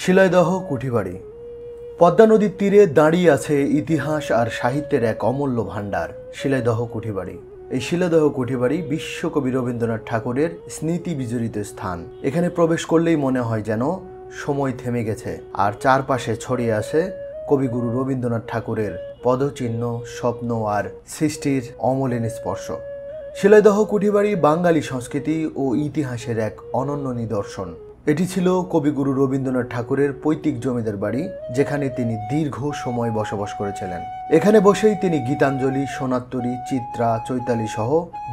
শিলাইদহ কুঠিবাড়ি। পদ্মা নদীর তীরে দাঁড়িয়ে আছে ইতিহাস আর সাহিত্যের এক অমূল্য ভাণ্ডার, শিলাইদহ কুঠিবাড়ি। এই শিলাইদহ কুঠিবাড়ি বিশ্বকবি রবীন্দ্রনাথ ঠাকুরের স্মৃতি বিজড়িত স্থান। এখানে প্রবেশ করলেই মনে হয় যেন সময় থেমে গেছে, আর চারপাশে ছড়িয়ে আসে কবিগুরু রবীন্দ্রনাথ ঠাকুরের পদচিহ্ন, স্বপ্ন আর সৃষ্টির অমলিন স্পর্শ। শিলাইদহ কুঠিবাড়ি বাঙালি সংস্কৃতি ও ইতিহাসের এক অনন্য নিদর্শন। এটি ছিল কবিগুরু রবীন্দ্রনাথ ঠাকুরের পৈতৃক জমিদার বাড়ি, যেখানে তিনি দীর্ঘ সময় বসবাস করেছিলেন। এখানে বসেই তিনি গীতাঞ্জলি, সোনাত্তরী, চিত্রা, চৈতালি সহ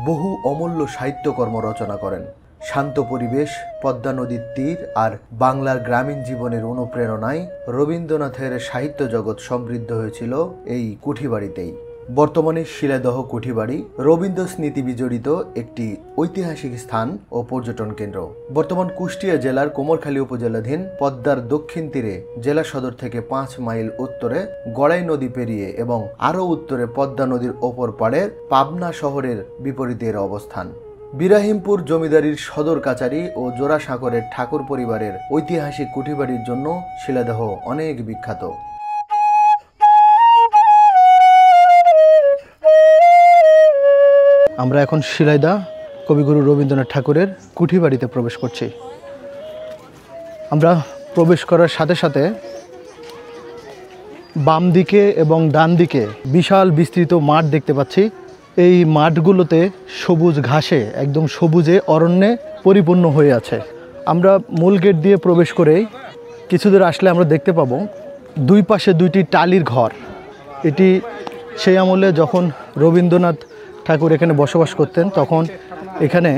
বহু অমূল্য সাহিত্যকর্ম রচনা করেন। শান্ত পরিবেশ, পদ্মা নদীর তীর আর বাংলার গ্রামীণ জীবনের অনুপ্রেরণায় রবীন্দ্রনাথের সাহিত্য জগৎ সমৃদ্ধ হয়েছিল এই কুঠিবাড়িতেই। বর্তমানে শিলাইদহ কুঠিবাড়ি রবীন্দ্র স্মৃতি বিজড়িত একটি ঐতিহাসিক স্থান ও পর্যটন কেন্দ্র। বর্তমান কুষ্টিয়া জেলার কুমারখালী উপজেলাধীন পদ্মার দক্ষিণ তীরে জেলা সদর থেকে 5 মাইল উত্তরে গড়াই নদী পেরিয়ে এবং আরও উত্তরে পদ্মা নদীর ওপর পাড়ের পাবনা শহরের বিপরীতে এর অবস্থান। বিরাহিমপুর জমিদারির সদর কাচারি ও জোড়াসাঁকোরের ঠাকুর পরিবারের ঐতিহাসিক কুঠিবাড়ির জন্য শিলাইদহ অনেক বিখ্যাত। আমরা এখন শিলাইদহ কবিগুরু রবীন্দ্রনাথ ঠাকুরের কুঠিবাড়িতে প্রবেশ করছি। আমরা প্রবেশ করার সাথে সাথে বাম দিকে এবং ডান দিকে বিশাল বিস্তৃত মাঠ দেখতে পাচ্ছি। এই মাঠগুলোতে সবুজ ঘাসে, একদম সবুজে অরণ্যে পরিপূর্ণ হয়ে আছে। আমরা মূল গেট দিয়ে প্রবেশ করেই কিছু দূর আসলে আমরা দেখতে পাবো দুই পাশে দুইটি টালির ঘর। এটি সেই আমলে যখন রবীন্দ্রনাথ ঠাকুর এখানে বসবাস করতেন, তখন এখানে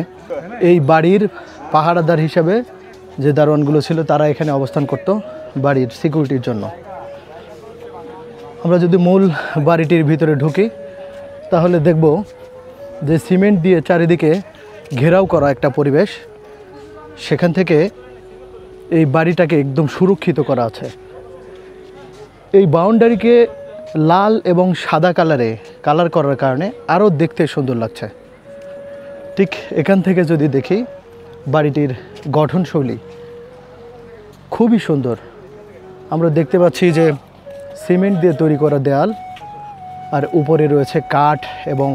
এই বাড়ির পাহারাদার হিসাবে যে দারোয়ানগুলো ছিল তারা এখানে অবস্থান করত বাড়ির সিকিউরিটির জন্য। আমরা যদি মূল বাড়িটির ভিতরে ঢুকি তাহলে দেখব যে সিমেন্ট দিয়ে চারিদিকে ঘেরাও করা একটা পরিবেশ। সেখান থেকে এই বাড়িটাকে একদম সুরক্ষিত করা আছে। এই বাউন্ডারিকে লাল এবং সাদা কালার করার কারণে আরও দেখতে সুন্দর লাগছে। ঠিক এখান থেকে যদি দেখি বাড়িটির গঠনশৈলী খুবই সুন্দর। আমরা দেখতে পাচ্ছি যে সিমেন্ট দিয়ে তৈরি করা দেয়াল, আর উপরে রয়েছে কাঠ এবং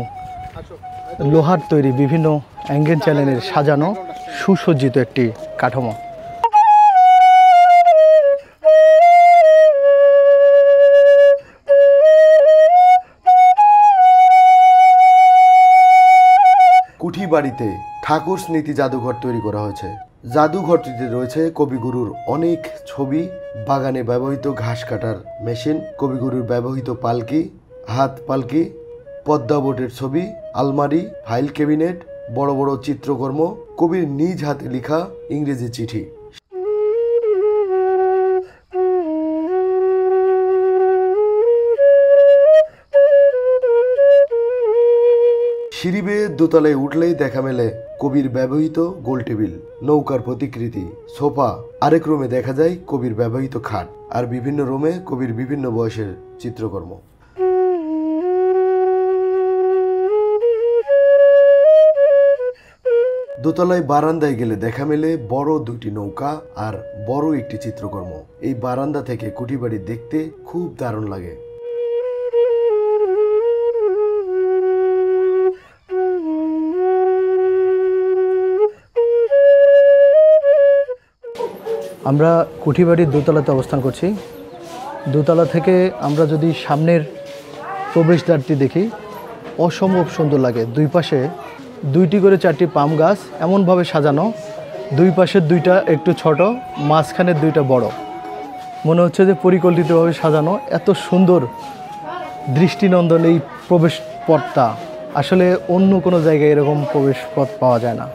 লোহার তৈরি বিভিন্ন অ্যাঙ্গেল চ্যানেলের সাজানো সুসজ্জিত একটি কাঠামো। কুঠিবাড়িতে ঠাকুর স্মৃতি জাদুঘর তৈরি করা হয়েছে। জাদুঘরটিতে রয়েছে কবিগুরুর অনেক ছবি, বাগানে ব্যবহৃত ঘাস কাটার মেশিন, কবিগুরুর ব্যবহৃত পালকি, হাত পালকি, পদ্মা বোটের ছবি, আলমারি, ফাইল ক্যাবিনেট, বড় বড় চিত্রকর্ম, কবির নিজ হাতে লেখা ইংরেজি চিঠি। সিঁড়ি বেয়ে দোতলায় উঠলেই দেখা মেলে কবির ব্যবহৃত গোল টেবিল, নৌকার প্রতিকৃতি, সোফা। আরেক রুমে দেখা যায় কবির ব্যবহৃত খাট, আর বিভিন্ন রুমে কবির বিভিন্ন বয়সের চিত্রকর্ম। দোতলায় বারান্দায় গেলে দেখা মেলে বড় 2টি নৌকা আর বড় একটি চিত্রকর্ম। এই বারান্দা থেকে কুঠিবাড়ি দেখতে খুব দারুণ লাগে। আমরা কুঠিবাড়ির দোতলাতে অবস্থান করছি। দোতলা থেকে আমরা যদি সামনের প্রবেশদ্বারটি দেখি, অসম্ভব সুন্দর লাগে। দুই পাশে 2টি করে 4টি পাম গাছ এমনভাবে সাজানো, দুই পাশের 2টা একটু ছোট, মাঝখানের 2টা বড়। মনে হচ্ছে যে পরিকল্পিতভাবে সাজানো। এত সুন্দর দৃষ্টিনন্দন এই প্রবেশ পথটা, আসলে অন্য কোনো জায়গায় এরকম প্রবেশ পথ পাওয়া যায় না।